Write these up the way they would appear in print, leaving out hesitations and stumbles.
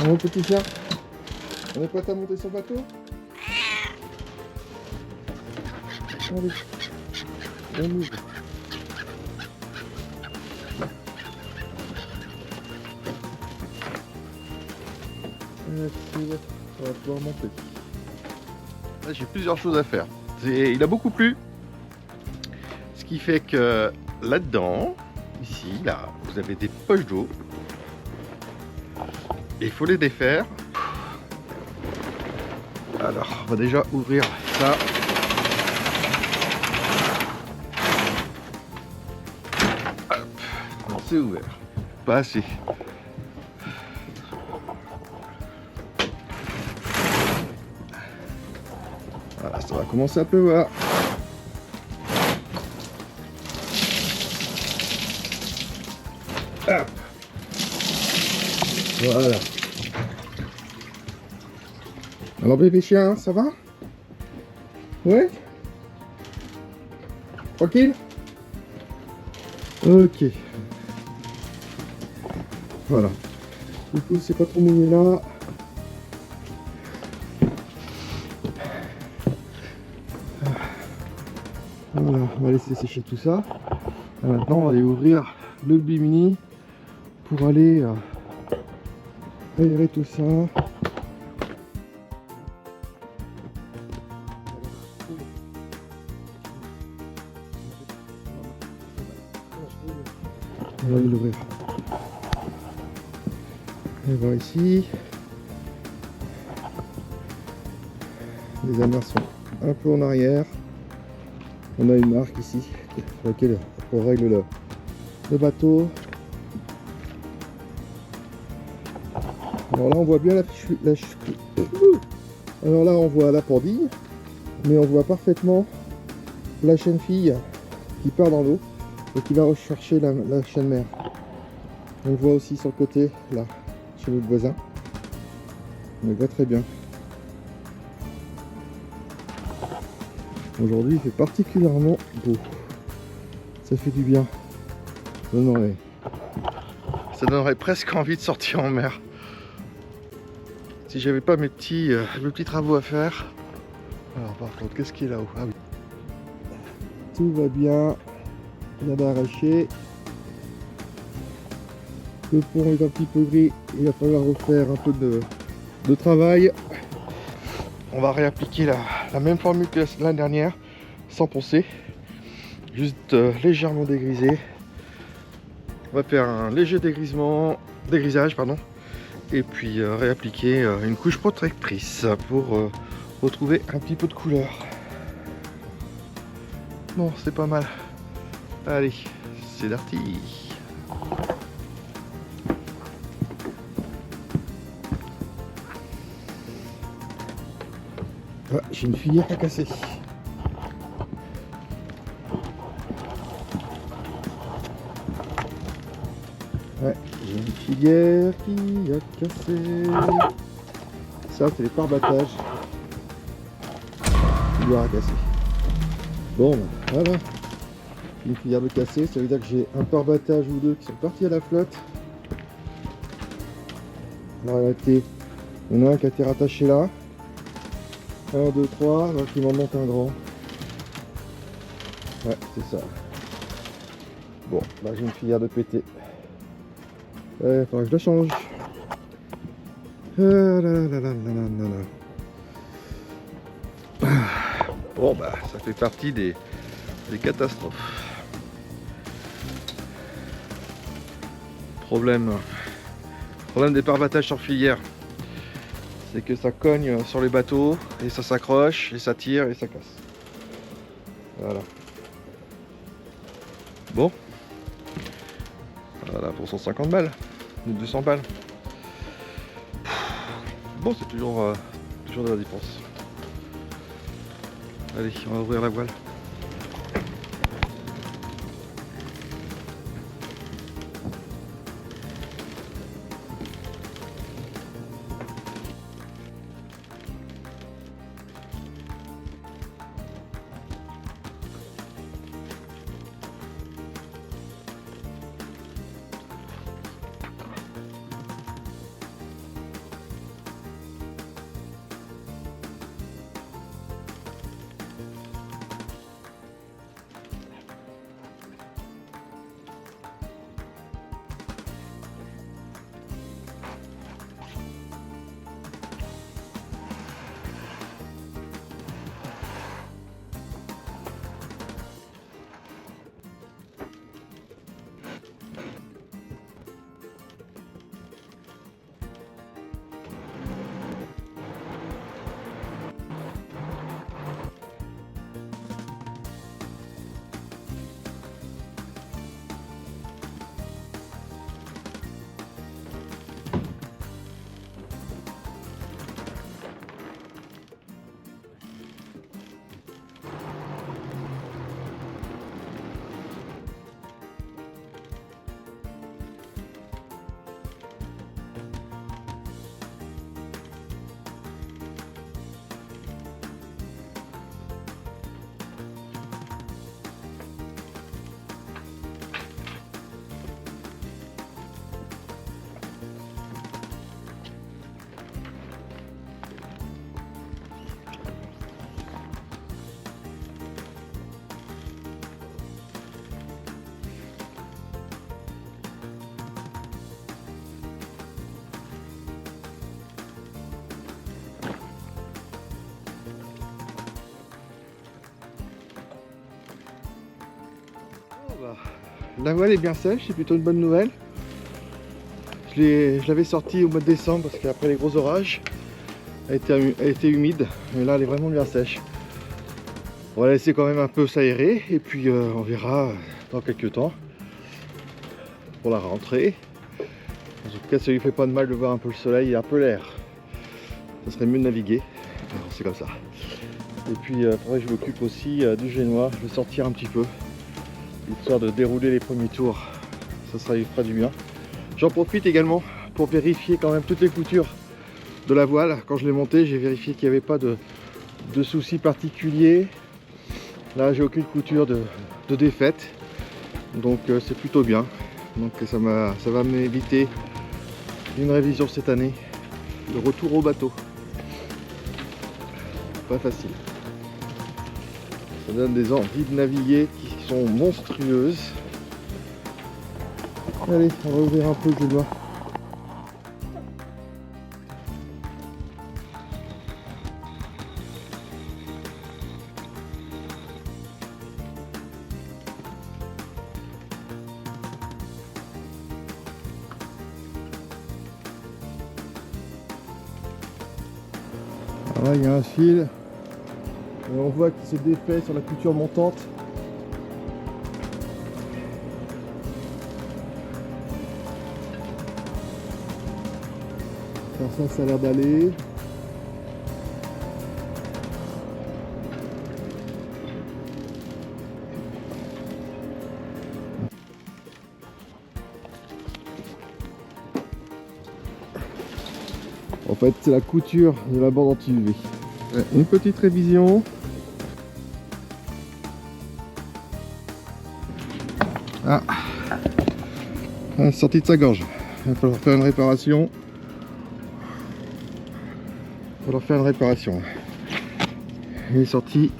Mon petit chat, on est prêt à monter sur le bateau? Allez, on ouvre. On va pouvoir monter. Là, j'ai plusieurs choses à faire. Il a beaucoup plu. Ce qui fait que là-dedans, ici, là, vous avez des poches d'eau. Et il faut les défaire. Alors, on va déjà ouvrir ça. Hop, non, c'est ouvert. Pas assez. Voilà, ça va commencer à pleuvoir. Hop. Voilà. Alors bébé chien, ça va? Ouais? Tranquille? Ok. Voilà. Du coup, c'est pas trop mouillé là. Voilà, on va laisser sécher tout ça. Et maintenant, on va aller ouvrir le bimini pour aller aérer tout ça. On va l'ouvrir. Et voir ici. Les amarres sont un peu en arrière. On a une marque ici sur laquelle on règle le bateau. Alors là on voit bien alors là on voit la pendille, mais on voit parfaitement la chaîne fille qui part dans l'eau et qui va rechercher la chaîne mère. On le voit aussi sur le côté là, chez notre voisin. On le voit très bien. Aujourd'hui il fait particulièrement beau. Ça fait du bien. Ça donnerait presque envie de sortir en mer. Si j'avais pas mes petits travaux à faire. Alors par contre, qu'est-ce qui est là-haut? Ah oui. Tout va bien. Rien d'arraché. Le pont est un petit peu gris. Il va falloir refaire un peu de travail. On va réappliquer la même formule que l'année dernière, sans poncer. Juste légèrement dégrisé. On va faire un léger dégrisage, pardon. Et puis réappliquer une couche protectrice pour retrouver un petit peu de couleur. Bon, c'est pas mal. Allez, c'est parti. Ah, j'ai une filière à casser. Ouais, j'ai une filière qui a cassé. Ça, c'est les pare-battages. Filière à casser. Bon, ben, voilà. Une filière de cassé, ça veut dire que j'ai un pare-battage ou deux qui sont partis à la flotte. En réalité, il y en a un qui a été rattaché là. 1, 2, 3, donc il m'en manque un grand. Ouais, c'est ça. Bon, là j'ai une filière de pété. Il faudra que je la change. Bon bah ça fait partie des catastrophes. Problème des pare-battages sur filière, c'est que ça cogne sur les bateaux et ça s'accroche et ça tire et ça casse. Voilà. Bon. Voilà pour 150 balles. Ou 200 balles. Bon, c'est toujours de la dépense. Allez, on va ouvrir la voile. Voilà. La voile est bien sèche, c'est plutôt une bonne nouvelle. Je l'avais sortie au mois de décembre parce qu'après les gros orages, elle était humide, mais là elle est vraiment bien sèche. On va la laisser quand même un peu s'aérer et puis on verra dans quelques temps pour la rentrée. En tout cas, ça lui fait pas de mal de voir un peu le soleil et un peu l'air. Ça serait mieux de naviguer, c'est comme ça. Et puis il faudrait que je m'occupe aussi du génois, je vais sortir un petit peu, histoire de dérouler les premiers tours, ça lui fera du bien. J'en profite également pour vérifier quand même toutes les coutures de la voile. Quand je l'ai montée, j'ai vérifié qu'il n'y avait pas de soucis particuliers. Là, j'ai aucune couture de défaite, donc c'est plutôt bien. Donc ça va m'éviter une révision cette année, le retour au bateau. Pas facile. Ça donne des envies de naviguer qui sont monstrueuses. Allez, on va ouvrir un peu le génois. Là, il y a un fil. Et on voit qu'il se défait sur la couture montante. Alors ça a l'air d'aller. En fait, c'est la couture de la bande anti-UV. Une petite révision. Ah, sortie de sa gorge. Il va falloir faire une réparation. Il est sorti.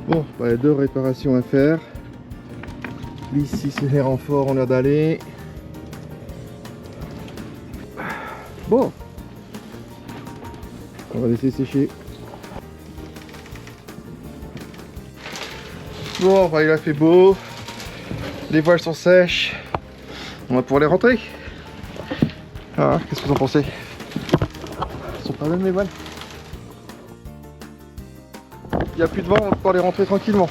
Bon, bah, il y a 2 réparations à faire. Ici, c'est les renforts, on a d'aller. Bon, on va laisser sécher. Bon, bah, il a fait beau. Les voiles sont sèches. On va pouvoir les rentrer. Ah, qu'est-ce que vous en pensez? Elles sont pas belles mes voiles. Il n'y a plus de vent, on va pouvoir les rentrer tranquillement.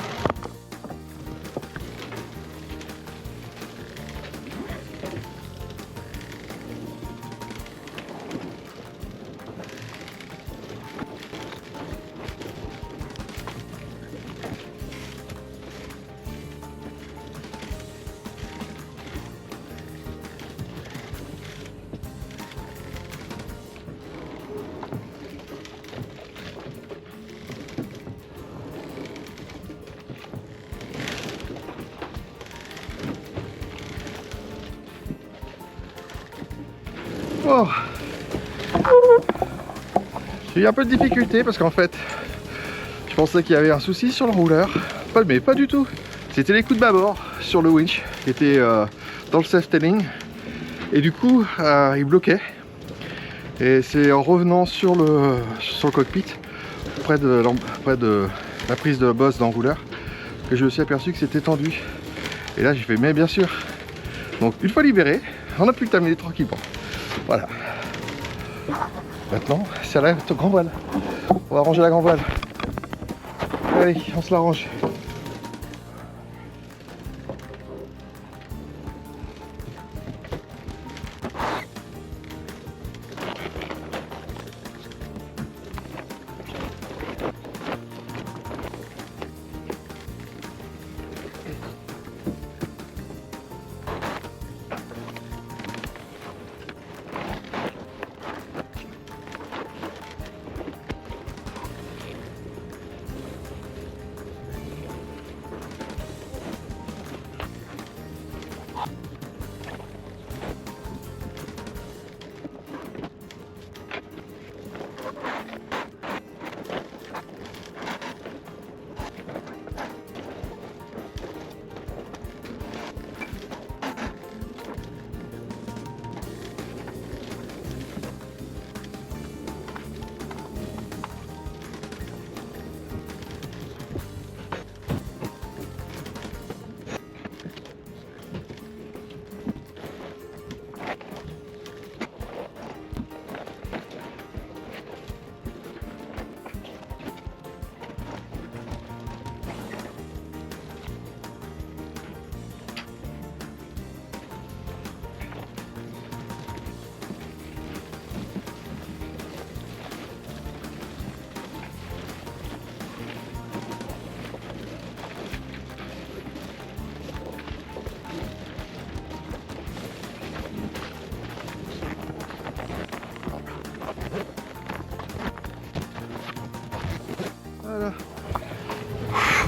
Oh. J'ai eu un peu de difficulté parce qu'en fait je pensais qu'il y avait un souci sur le rouleur, mais pas du tout. C'était les coups de bâbord sur le winch qui était dans le self-tailing et du coup il bloquait. Et c'est en revenant sur le cockpit près de la prise de bosse d'enrouleur que je me suis aperçu que c'était tendu. Et là j'ai fait mais bien sûr. Donc une fois libéré, on a pu le terminer tranquillement. Voilà. Maintenant, c'est à la grand voile. On va ranger la grand voile. Allez, on se la range.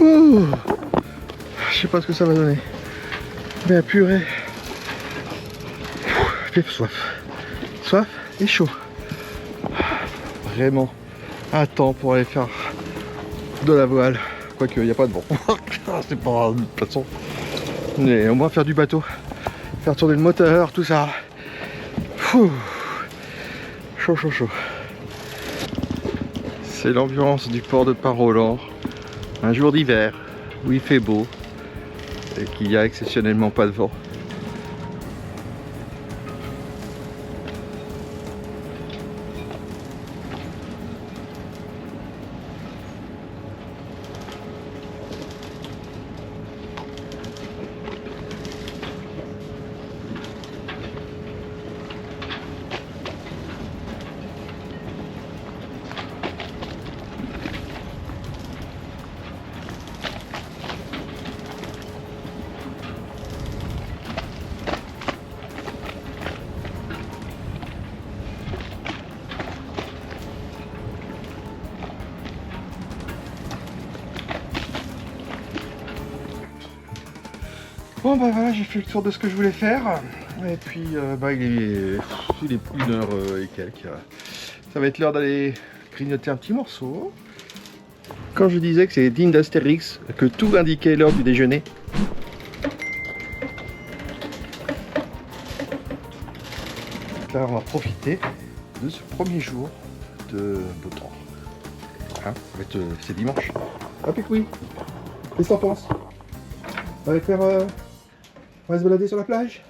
Ouh. Je sais pas ce que ça va donner. Mais purée. J'ai soif. Soif et chaud. Vraiment un temps pour aller faire de la voile. Quoique, il n'y a pas de vent. C'est pas de toute façon. Mais au moins faire du bateau. Faire tourner le moteur, tout ça. Fou. Chaud, chaud, chaud. C'est l'ambiance du port de Parolan. Un jour d'hiver où il fait beau et qu'il n'y a exceptionnellement pas de vent. Bon bah voilà, j'ai fait le tour de ce que je voulais faire. Et puis bah il est 1h et quelques. Ça va être l'heure d'aller grignoter un petit morceau. Quand je disais que c'est digne d'Astérix, que tout indiquait l'heure du déjeuner. Là on va profiter de ce premier jour de beau temps. Hein, c'est dimanche. Hop et oui. Qu'est-ce que t'en penses? On va aller faire... on va se balader sur la plage?